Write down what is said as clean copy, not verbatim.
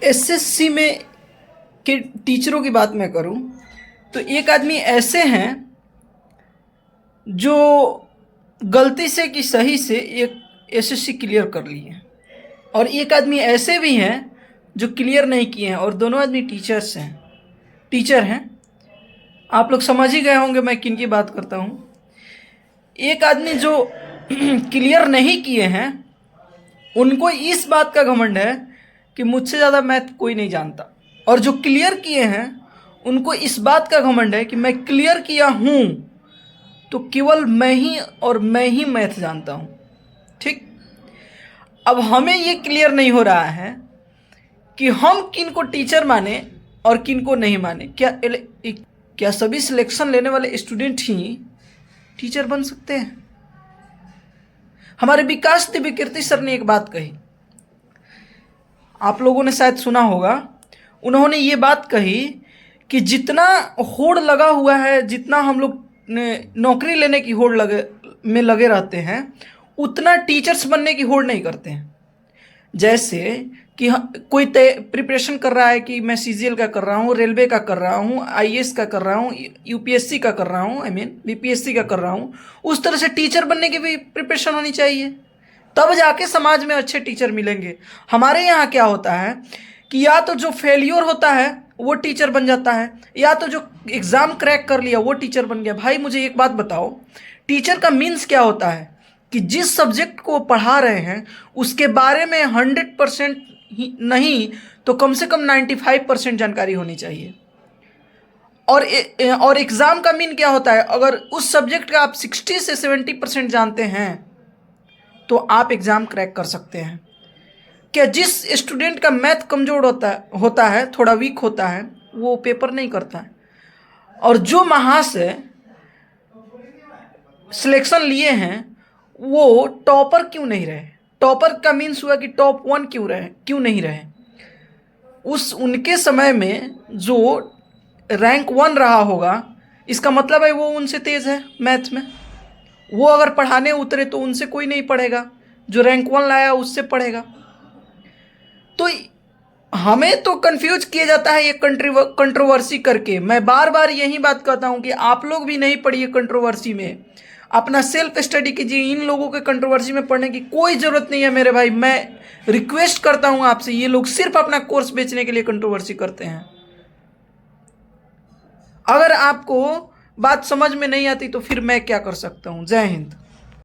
SSC में के टीचरों की बात मैं करूं तो एक आदमी ऐसे हैं जो गलती से कि सही से एक एसएससी क्लियर कर लिए और एक आदमी ऐसे भी हैं जो क्लियर नहीं किए हैं और दोनों आदमी टीचर हैं। आप लोग समझ ही गए होंगे मैं किन की बात करता हूँ। एक आदमी जो क्लियर नहीं किए हैं उनको इस बात का घमंड है कि मुझसे ज़्यादा मैथ कोई नहीं जानता, और जो क्लियर किए हैं उनको इस बात का घमंड है कि मैं क्लियर किया हूँ तो केवल मैं ही और मैं ही मैथ जानता हूँ। ठीक, अब हमें ये क्लियर नहीं हो रहा है कि हम किन को टीचर माने और किन को नहीं माने। क्या सभी सिलेक्शन लेने वाले स्टूडेंट ही टीचर बन सकते हैं? हमारे विकास दिव्य कीर्ति सर ने एक बात कही, आप लोगों ने शायद सुना होगा। उन्होंने ये बात कही कि जितना होड़ लगा हुआ है, जितना हम लोग नौकरी लेने की होड़ लगे रहते हैं, उतना टीचर्स बनने की होड़ नहीं करते हैं। जैसे कि कोई प्रिपरेशन कर रहा है कि मैं सीजीएल का कर रहा हूँ, रेलवे का कर रहा हूँ, आईएएस का कर रहा हूँ, यूपीएससी का कर रहा हूँ, बीपीएससी का कर रहा हूँ, उस तरह से टीचर बनने की भी प्रिपरेशन होनी चाहिए, तब जाके समाज में अच्छे टीचर मिलेंगे। हमारे यहाँ क्या होता है कि या तो जो फेलियर होता है वो टीचर बन जाता है, या तो जो एग्ज़ाम क्रैक कर लिया वो टीचर बन गया। भाई मुझे एक बात बताओ, टीचर का मीन्स क्या होता है कि जिस सब्जेक्ट को पढ़ा रहे हैं उसके बारे में 100% नहीं तो कम से कम 95% जानकारी होनी चाहिए। और एग्ज़ाम का मीन क्या होता है, अगर उस सब्जेक्ट का आप 60 से 70% जानते हैं तो आप एग्ज़ाम क्रैक कर सकते हैं। क्या जिस स्टूडेंट का मैथ कमज़ोर होता है थोड़ा वीक होता है, वो पेपर नहीं करता है। और जो महाशय सिलेक्शन लिए हैं वो टॉपर क्यों नहीं रहे? टॉपर का मीन्स हुआ कि टॉप 1 क्यों नहीं रहे? उनके समय में जो रैंक 1 रहा होगा, इसका मतलब है वो उनसे तेज़ है मैथ में। वो अगर पढ़ाने उतरे तो उनसे कोई नहीं पढ़ेगा, जो रैंक 1 लाया उससे पढ़ेगा। तो हमें तो कंफ्यूज किया जाता है ये कंट्रोवर्सी करके। मैं बार बार यही बात कहता हूँ कि आप लोग भी नहीं पढ़िए कंट्रोवर्सी में, अपना सेल्फ स्टडी कीजिए। इन लोगों के कंट्रोवर्सी में पढ़ने की कोई ज़रूरत नहीं है मेरे भाई। मैं रिक्वेस्ट करता हूँ आपसे, ये लोग सिर्फ अपना कोर्स बेचने के लिए कंट्रोवर्सी करते हैं। अगर आपको बात समझ में नहीं आती तो फिर मैं क्या कर सकता हूँ। जय हिंद।